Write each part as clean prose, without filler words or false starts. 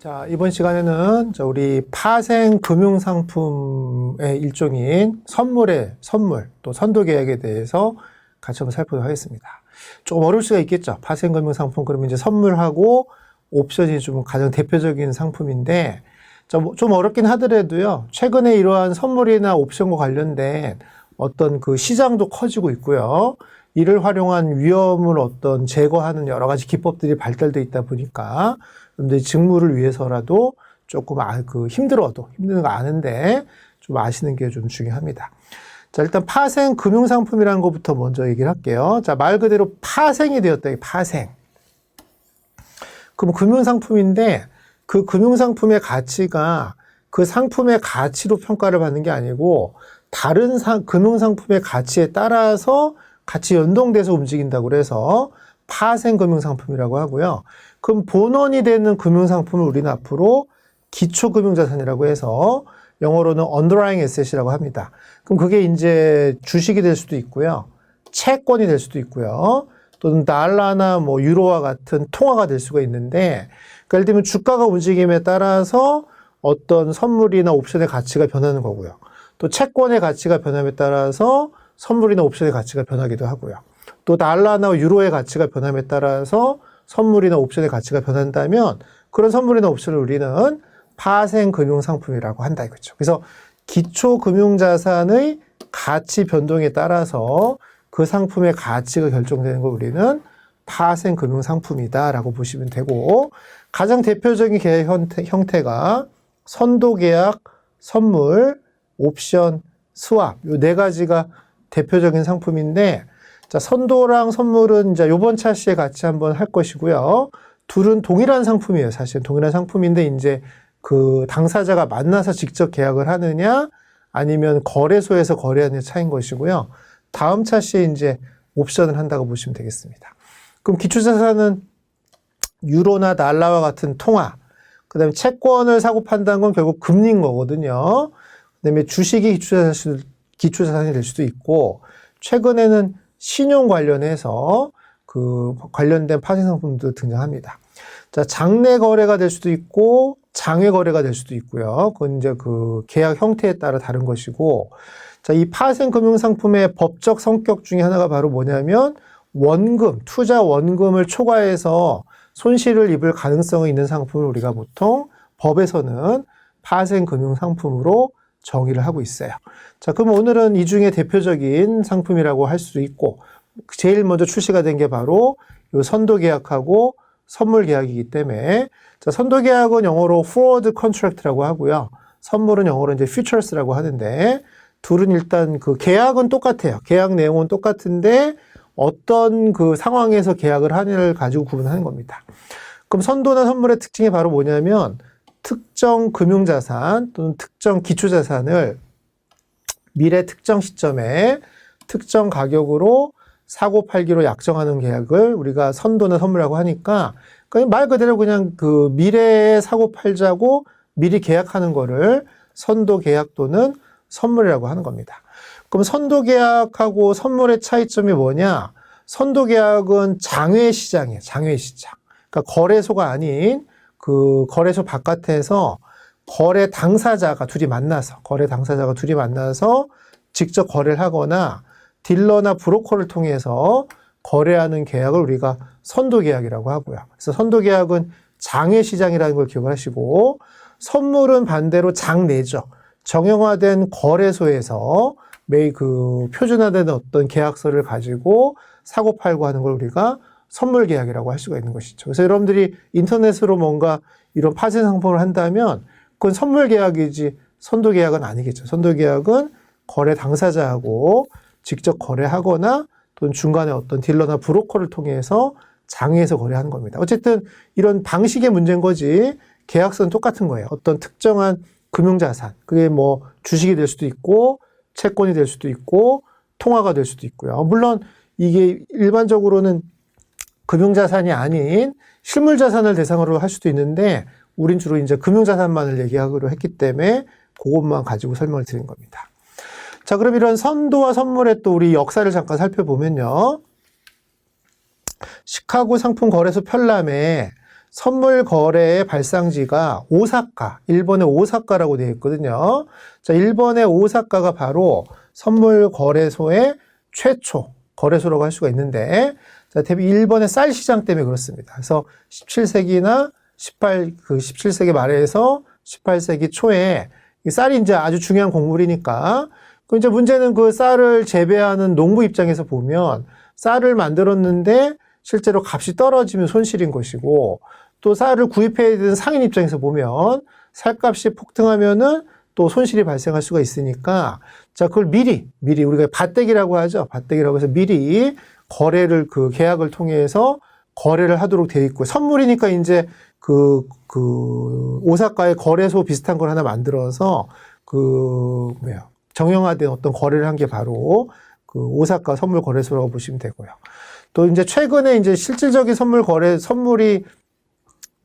자, 이번 시간에는 우리 파생 금융상품의 일종인 선물, 또 선도계약에 대해서 같이 한번 살펴보도록 하겠습니다. 조금 어려울 수가 있겠죠. 파생 금융상품, 그러면 이제 선물하고 옵션이 좀 가장 대표적인 상품인데, 좀 어렵긴 하더라도요, 최근에 이러한 선물이나 옵션과 관련된 어떤 그 시장도 커지고 있고요. 이를 활용한 위험을 어떤 제거하는 여러 가지 기법들이 발달되어 있다 보니까, 여러분들이 직무를 위해서라도 조금 힘든 거 아는데 좀 아시는 게 좀 중요합니다. 자, 일단 파생 금융상품이라는 것부터 먼저 얘기를 할게요. 자, 말 그대로 파생이 되었다. 파생. 그럼 금융상품인데 그 금융상품의 가치가 그 상품의 가치로 평가를 받는 게 아니고 다른 금융상품의 가치에 따라서 같이 연동돼서 움직인다고 그래서 파생 금융상품이라고 하고요. 그럼 본원이 되는 금융상품을 우리는 앞으로 기초금융자산이라고 해서 영어로는 underlying asset이라고 합니다. 그럼 그게 이제 주식이 될 수도 있고요. 채권이 될 수도 있고요. 또는 달러나 유로와 같은 통화가 될 수가 있는데, 그러니까 예를 들면 주가가 움직임에 따라서 어떤 선물이나 옵션의 가치가 변하는 거고요. 또 채권의 가치가 변함에 따라서 선물이나 옵션의 가치가 변하기도 하고요. 또 달러나 유로의 가치가 변함에 따라서 선물이나 옵션의 가치가 변한다면 그런 선물이나 옵션을 우리는 파생금융상품이라고 한다 이거죠. 그래서 기초금융자산의 가치 변동에 따라서 그 상품의 가치가 결정되는 걸 우리는 파생금융상품이다라고 보시면 되고, 가장 대표적인 계약 형태가 선도계약, 선물, 옵션, 스왑 이 네 가지가 대표적인 상품인데, 자, 선도랑 선물은 이제 요번 차시에 같이 한번 할 것이고요. 둘은 동일한 상품이에요. 사실 동일한 상품인데 이제 그 당사자가 만나서 직접 계약을 하느냐 아니면 거래소에서 거래하느냐 차이인 것이고요. 다음 차시에 이제 옵션을 한다고 보시면 되겠습니다. 그럼 기초자산은 유로나 달러와 같은 통화, 그 다음에 채권을 사고 판다는 건 결국 금리인 거거든요. 그 다음에 주식이 기초자산이 될 수도 있고, 최근에는 신용 관련해서 그 관련된 파생상품도 등장합니다. 자, 장내 거래가 될 수도 있고, 장외 거래가 될 수도 있고요. 그건 이제 그 계약 형태에 따라 다른 것이고, 자, 이 파생 금융상품의 법적 성격 중에 하나가 바로 뭐냐면, 투자 원금을 초과해서 손실을 입을 가능성이 있는 상품을 우리가 보통 법에서는 파생 금융상품으로 정의를 하고 있어요. 자, 그럼 오늘은 이 중에 대표적인 상품이라고 할 수도 있고, 제일 먼저 출시가 된 게 바로 이 선도계약하고 선물계약이기 때문에, 자, 선도계약은 영어로 forward contract라고 하고요. 선물은 영어로 이제 futures라고 하는데, 둘은 일단 그 계약은 똑같아요. 계약 내용은 똑같은데 어떤 그 상황에서 계약을 하느냐를 가지고 구분하는 겁니다. 그럼 선도나 선물의 특징이 바로 뭐냐면, 특정 금융자산 또는 특정 기초자산을 미래 특정 시점에 특정 가격으로 사고 팔기로 약정하는 계약을 우리가 선도나 선물이라고 하니까, 말 그대로 그냥 그 미래에 사고 팔자고 미리 계약하는 거를 선도 계약 또는 선물이라고 하는 겁니다. 그럼 선도 계약하고 선물의 차이점이 뭐냐? 선도 계약은 장외 시장이에요. 장외 시장. 그러니까 거래소가 아닌 그 거래소 바깥에서 거래 당사자가 둘이 만나서 직접 거래를 하거나 딜러나 브로커를 통해서 거래하는 계약을 우리가 선도 계약이라고 하고요. 그래서 선도 계약은 장외 시장이라는 걸 기억하시고, 선물은 반대로 장내죠. 정형화된 거래소에서 매일 그 표준화된 어떤 계약서를 가지고 사고 팔고 하는 걸 우리가 선물 계약이라고 할 수가 있는 것이죠. 그래서 여러분들이 인터넷으로 뭔가 이런 파생 상품을 한다면 그건 선물 계약이지 선도 계약은 아니겠죠. 선도 계약은 거래 당사자하고 직접 거래하거나 또는 중간에 어떤 딜러나 브로커를 통해서 장외에서 거래하는 겁니다. 어쨌든 이런 방식의 문제인 거지 계약서는 똑같은 거예요. 어떤 특정한 금융자산, 그게 주식이 될 수도 있고 채권이 될 수도 있고 통화가 될 수도 있고요. 물론 이게 일반적으로는 금융자산이 아닌 실물자산을 대상으로 할 수도 있는데, 우린 주로 이제 금융자산만을 얘기하기로 했기 때문에 그것만 가지고 설명을 드린 겁니다. 자, 그럼 이런 선도와 선물의 또 우리 역사를 잠깐 살펴보면요. 시카고 상품 거래소 편람에 선물 거래의 발상지가 오사카, 일본의 오사카라고 되어 있거든요. 자, 일본의 오사카가 바로 선물 거래소의 최초 거래소라고 할 수가 있는데, 자, 일본의 쌀 시장 때문에 그렇습니다. 그래서 17세기나 17세기 말에서 18세기 초에 이 쌀이 이제 아주 중요한 곡물이니까, 그 이제 문제는 그 쌀을 재배하는 농부 입장에서 보면 쌀을 만들었는데 실제로 값이 떨어지면 손실인 것이고, 또 쌀을 구입해야 되는 상인 입장에서 보면 쌀값이 폭등하면은 또 손실이 발생할 수가 있으니까, 자, 그걸 미리 우리가 밭대기라고 하죠. 밭대기라고 해서 미리 거래를, 그 계약을 통해서 거래를 하도록 되어 있고, 선물이니까 이제 오사카의 거래소 비슷한 걸 하나 만들어서 정형화된 어떤 거래를 한 게 바로 그 오사카 선물 거래소라고 보시면 되고요. 또 이제 최근에 이제 실질적인 선물이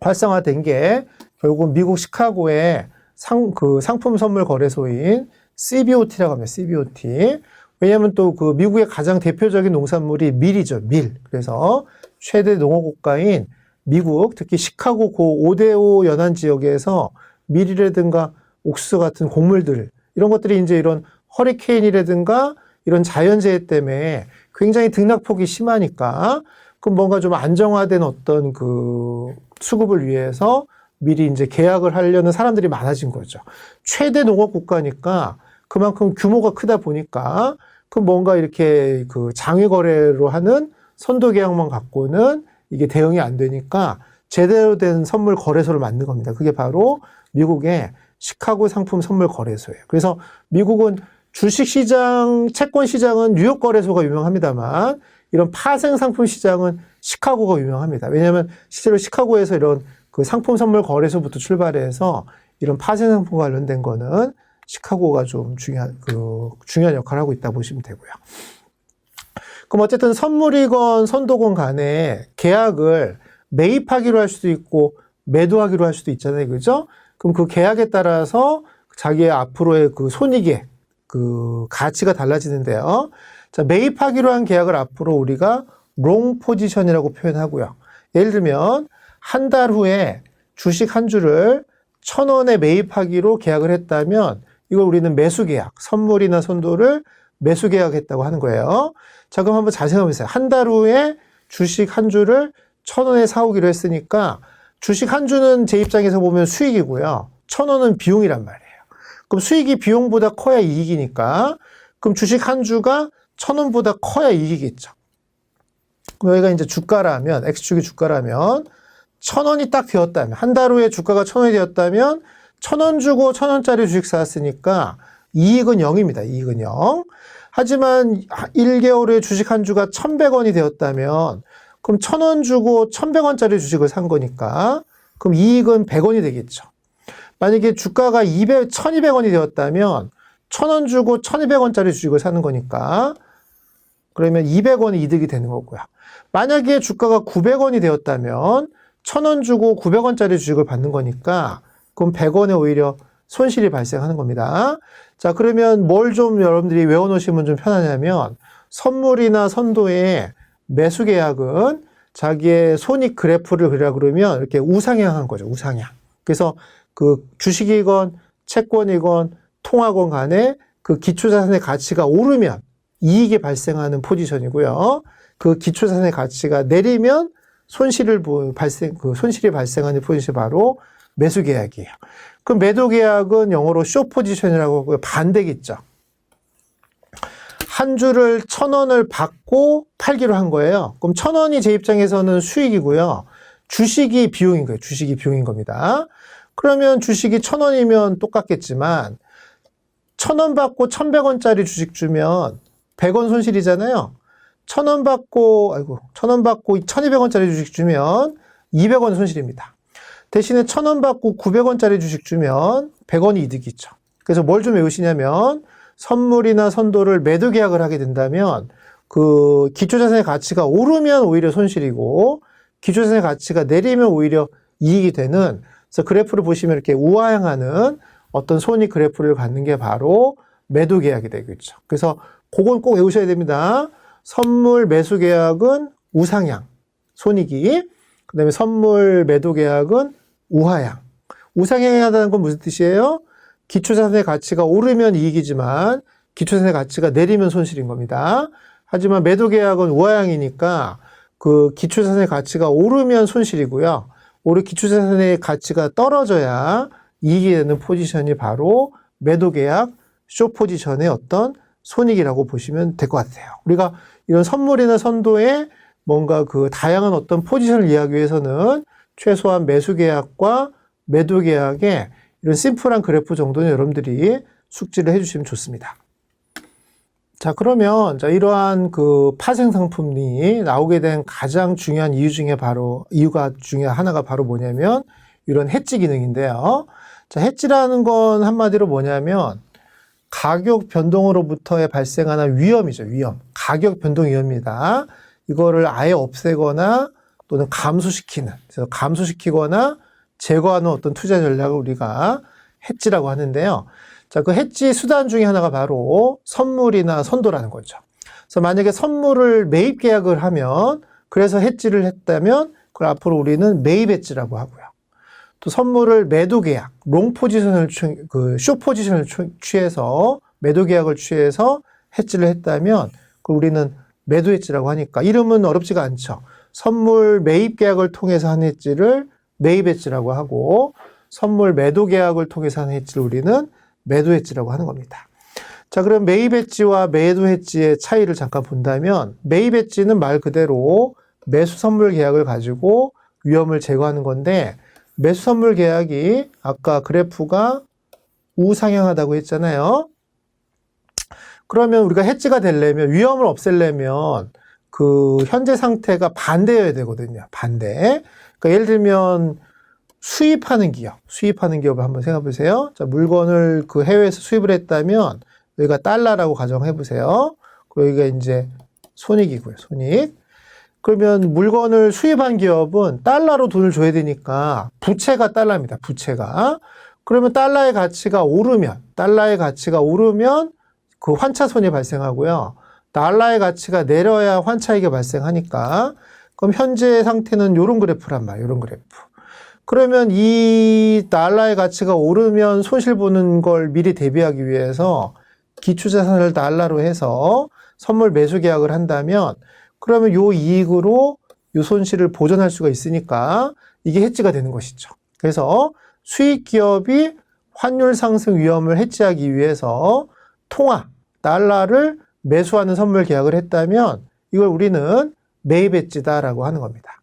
활성화된 게 결국 미국 시카고의 상품 선물 거래소인 CBOT라고 합니다. CBOT. 왜냐하면 또 그 미국의 가장 대표적인 농산물이 밀이죠. 밀. 그래서 최대 농업국가인 미국, 특히 시카고 고 5대5 연안 지역에서 밀이라든가 옥수수 같은 곡물들, 이런 것들이 이제 이런 허리케인이라든가 이런 자연재해 때문에 굉장히 등락폭이 심하니까, 그럼 뭔가 좀 안정화된 어떤 그 수급을 위해서 미리 이제 계약을 하려는 사람들이 많아진 거죠. 최대 농업 국가니까 그만큼 규모가 크다 보니까 그럼 뭔가 이렇게 그 장외 거래로 하는 선도 계약만 갖고는 이게 대응이 안 되니까 제대로 된 선물 거래소를 만든 겁니다. 그게 바로 미국의 시카고 상품 선물 거래소예요. 그래서 미국은 주식시장, 채권시장은 뉴욕 거래소가 유명합니다만 이런 파생 상품 시장은 시카고가 유명합니다. 왜냐하면 실제로 시카고에서 이런 그 상품 선물 거래소부터 출발해서 이런 파생 상품 관련된 거는 시카고가 좀 중요한 역할을 하고 있다고 보시면 되고요. 그럼 어쨌든 선물이건 선도건 간에 계약을 매입하기로 할 수도 있고 매도하기로 할 수도 있잖아요. 그죠? 그럼 그 계약에 따라서 자기의 앞으로의 그 손익의 그 가치가 달라지는데요. 자, 매입하기로 한 계약을 앞으로 우리가 롱 포지션이라고 표현하고요. 예를 들면 한 달 후에 주식 한 주를 1,000원에 매입하기로 계약을 했다면 이걸 우리는 매수 계약, 선물이나 선도를 매수 계약했다고 하는 거예요. 자, 그럼 한번 자세히 보세요. 한 달 후에 주식 한 주를 1,000원에 사오기로 했으니까 주식 한 주는 제 입장에서 보면 수익이고요. 1,000원은 비용이란 말이에요. 그럼 수익이 비용보다 커야 이익이니까 그럼 주식 한 주가 1,000원보다 커야 이익이겠죠. 그럼 여기가 이제 주가라면, X축이 주가라면 1,000원이 딱 되었다면, 한 달 후에 주가가 1,000원이 되었다면 1,000원 주고 1,000원짜리 주식 사왔으니까 이익은 0입니다. 이익은 0. 하지만 1개월 후에 주식 한 주가 1,100원이 되었다면 그럼 1,000원 주고 1,100원짜리 주식을 산 거니까 그럼 이익은 100원이 되겠죠. 만약에 주가가 1,200원이 되었다면 1,000원 주고 1,200원짜리 주식을 사는 거니까 그러면 200원이 이득이 되는 거고요. 만약에 주가가 900원이 되었다면 1,000원 주고 900원짜리 주식을 받는 거니까 그럼 100원에 오히려 손실이 발생하는 겁니다. 자, 그러면 뭘 좀 여러분들이 외워놓으시면 좀 편하냐면 선물이나 선도의 매수 계약은 자기의 손익 그래프를 그리라 그러면 이렇게 우상향한 거죠. 우상향. 그래서 그 주식이건 채권이건 통화건 간에 그 기초자산의 가치가 오르면 이익이 발생하는 포지션이고요. 그 기초자산의 가치가 내리면 손실이 발생하는 포지션이 바로 매수 계약이에요. 그럼 매도 계약은 영어로 숏 포지션이라고 하고요. 반대겠죠. 한 주를 1,000원을 받고 팔기로 한 거예요. 그럼 1,000원이 제 입장에서는 수익이고요. 주식이 비용인 거예요. 주식이 비용인 겁니다. 그러면 주식이 1,000원이면 똑같겠지만 1,000원 받고 1,100원짜리 주식 주면 100원 손실이잖아요. 1,000원 받고 1,200원짜리 주식 주면 200원 손실입니다. 대신에 1,000원 받고 900원짜리 주식 주면 100원이 이득이죠. 그래서 뭘 좀 외우시냐면 선물이나 선도를 매도 계약을 하게 된다면 그 기초자산의 가치가 오르면 오히려 손실이고 기초자산의 가치가 내리면 오히려 이익이 되는, 그래서 그래프를 보시면 이렇게 우하향하는 어떤 손익 그래프를 갖는 게 바로 매도 계약이 되겠죠. 그래서 그건 꼭 외우셔야 됩니다. 선물 매수 계약은 우상향, 손익이. 그다음에 선물 매도 계약은 우하향. 우상향하다는 건 무슨 뜻이에요? 기초자산의 가치가 오르면 이익이지만 기초자산의 가치가 내리면 손실인 겁니다. 하지만 매도 계약은 우하향이니까 그 기초자산의 가치가 오르면 손실이고요. 오히려 기초자산의 가치가 떨어져야 이익이 되는 포지션이 바로 매도 계약, 숏 포지션의 어떤 손익이라고 보시면 될 것 같아요. 우리가 이런 선물이나 선도에 뭔가 그 다양한 어떤 포지션을 이해하기 위해서는 최소한 매수 계약과 매도 계약의 이런 심플한 그래프 정도는 여러분들이 숙지를 해주시면 좋습니다. 자, 그러면 이러한 그 파생 상품이 나오게 된 가장 중요한 이유 중에 이유가 중에 하나가 바로 뭐냐면 이런 해지 기능인데요. 자, 해지라는 건 한마디로 뭐냐면 가격 변동으로부터의 발생하는 위험이죠. 위험. 가격 변동 위험입니다. 이거를 아예 없애거나 또는 감소시키는, 그래서 감소시키거나 제거하는 어떤 투자 전략을 우리가 해지라고 하는데요. 자, 그 해지 수단 중에 하나가 바로 선물이나 선도라는 거죠. 그래서 만약에 선물을 매입 계약을 하면, 그래서 해지를 했다면, 그걸 앞으로 우리는 매입 해지라고 하고요. 또 선물을 매도 계약, 롱 포지션을, 숏 포지션을 취해서, 매도 계약을 취해서 해지를 했다면, 그걸 우리는 매도 해지라고 하니까, 이름은 어렵지가 않죠. 선물 매입 계약을 통해서 한 해지를 매입 해지라고 하고, 선물 매도 계약을 통해서 한 해지를 우리는 매도 해지라고 하는 겁니다. 자, 그럼 매입 해지와 매도 해지의 차이를 잠깐 본다면, 매입 해지는 말 그대로 매수 선물 계약을 가지고 위험을 제거하는 건데, 매수 선물 계약이 아까 그래프가 우상향하다고 했잖아요. 그러면 우리가 해지가 되려면, 위험을 없애려면 그 현재 상태가 반대여야 되거든요. 반대. 그러니까 예를 들면 수입하는 기업을 한번 생각해 보세요. 자, 물건을 그 해외에서 수입을 했다면 여기가 달러라고 가정해 보세요. 여기가 이제 손익이고요. 손익. 그러면 물건을 수입한 기업은 달러로 돈을 줘야 되니까 부채가 달러입니다. 부채가. 그러면 달러의 가치가 오르면 그 환차손이 발생하고요. 달러의 가치가 내려야 환차익이 발생하니까 그럼 현재 상태는 이런 그래프란 말이에요. 이런 그래프. 그러면 이 달러의 가치가 오르면 손실 보는 걸 미리 대비하기 위해서 기초자산을 달러로 해서 선물 매수 계약을 한다면 그러면 요 이익으로 요 손실을 보전할 수가 있으니까 이게 해지가 되는 것이죠. 그래서 수익 기업이 환율 상승 위험을 해지하기 위해서 달러를 매수하는 선물 계약을 했다면 이걸 우리는 매입 해지다라고 하는 겁니다.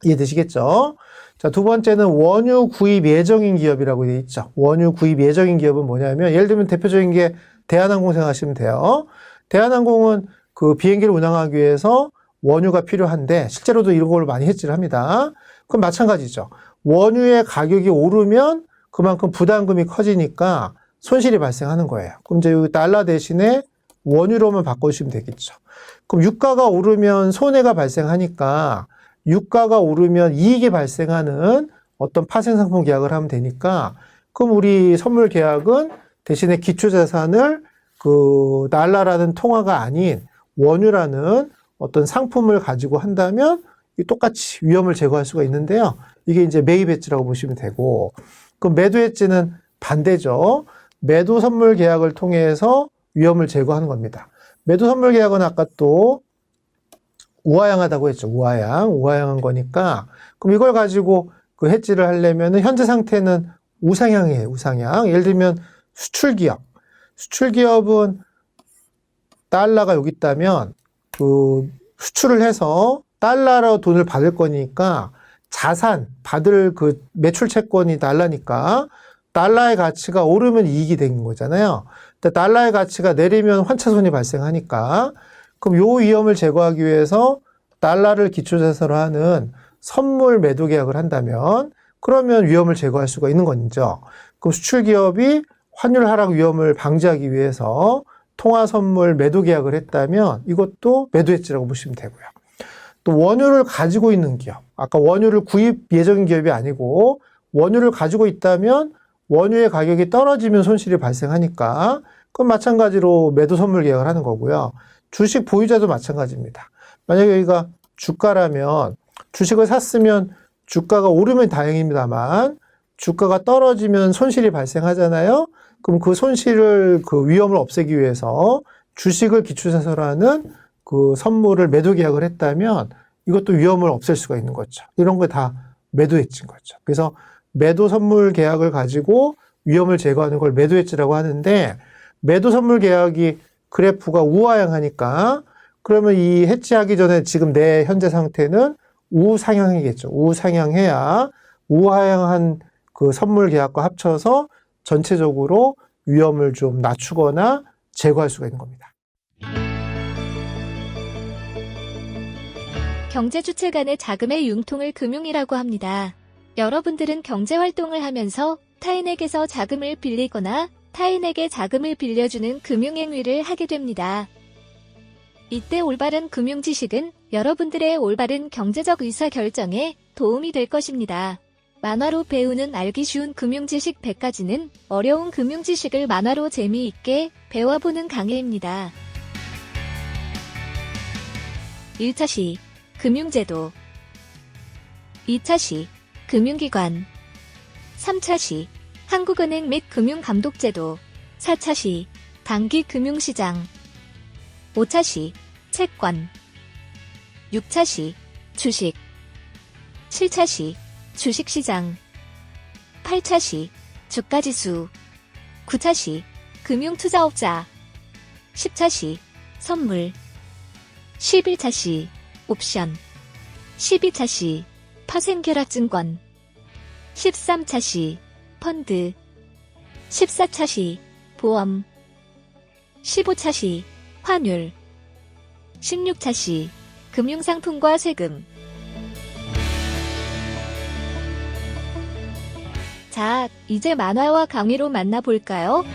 이해되시겠죠? 자, 두 번째는 원유 구입 예정인 기업이라고 되어 있죠. 원유 구입 예정인 기업은 뭐냐면 예를 들면 대표적인 게 대한항공 생각하시면 돼요. 대한항공은 그 비행기를 운항하기 위해서 원유가 필요한데 실제로도 이런 걸 많이 해지를 합니다. 그럼 마찬가지죠. 원유의 가격이 오르면 그만큼 부담금이 커지니까 손실이 발생하는 거예요. 그럼 이제 여기 달러 대신에 원유로만 바꿔주시면 되겠죠. 그럼 유가가 오르면 손해가 발생하니까 유가가 오르면 이익이 발생하는 어떤 파생상품 계약을 하면 되니까 그럼 우리 선물 계약은 대신에 기초자산을 그 달러라는 통화가 아닌 원유라는 어떤 상품을 가지고 한다면 똑같이 위험을 제거할 수가 있는데요. 이게 이제 매입 해지라고 보시면 되고 그럼 매도 해지는 반대죠. 매도 선물 계약을 통해서 위험을 제거하는 겁니다. 매도 선물 계약은 아까 또 우하향하다고 했죠. 우하향한 거니까 그럼 이걸 가지고 그 해지를 하려면 현재 상태는 우상향이에요. 우상향. 예를 들면 수출기업은 달러가 여기 있다면 그 수출을 해서 달러로 돈을 받을 거니까 받을 그 매출 채권이 달러니까 달러의 가치가 오르면 이익이 되는 거잖아요. 근데 달러의 가치가 내리면 환차손이 발생하니까 그럼 요 위험을 제거하기 위해서 달러를 기초자산으로 하는 선물 매도 계약을 한다면 그러면 위험을 제거할 수가 있는 거죠. 그럼 수출기업이 환율 하락 위험을 방지하기 위해서 통화 선물 매도 계약을 했다면 이것도 매도 해지라고 보시면 되고요. 또 원유를 가지고 있는 기업, 아까 원유를 구입 예정인 기업이 아니고 원유를 가지고 있다면 원유의 가격이 떨어지면 손실이 발생하니까 그건 마찬가지로 매도 선물 계약을 하는 거고요. 주식 보유자도 마찬가지입니다. 만약에 여기가 주가라면 주식을 샀으면 주가가 오르면 다행입니다만 주가가 떨어지면 손실이 발생하잖아요. 그럼 그 손실을 그 위험을 없애기 위해서 주식을 기초자산으로 하는 그 선물을 매도 계약을 했다면 이것도 위험을 없앨 수가 있는 거죠. 이런 거 다 매도 해지인 거죠. 그래서 매도 선물 계약을 가지고 위험을 제거하는 걸 매도 해지라고 하는데 매도 선물 계약이 그래프가 우하향하니까 그러면 이 해지하기 전에 지금 내 현재 상태는 우상향이겠죠. 우상향해야 우하향한 그 선물 계약과 합쳐서 전체적으로 위험을 좀 낮추거나 제거할 수가 있는 겁니다. 경제 주체 간의 자금의 융통을 금융이라고 합니다. 여러분들은 경제 활동을 하면서 타인에게서 자금을 빌리거나 타인에게 자금을 빌려주는 금융행위를 하게 됩니다. 이때 올바른 금융 지식은 여러분들의 올바른 경제적 의사결정에 도움이 될 것입니다. 만화로 배우는 알기 쉬운 금융 지식 100가지는 어려운 금융 지식을 만화로 재미있게 배워보는 강의입니다. 1차 시 금융제도, 2차 시 금융기관, 3차 시 한국은행 및 금융감독제도, 4차 시 단기금융시장, 5차 시 채권, 6차 시 주식, 7차 시 주식시장, 8차 시 주가지수, 9차 시 금융투자업자, 10차 시 선물, 11차 시 옵션, 12차 시 파생결합증권, 13차 시 펀드, 14차 시 보험, 15차 시 환율, 16차 시 금융상품과 세금. 자, 이제 만화와 강의로 만나볼까요?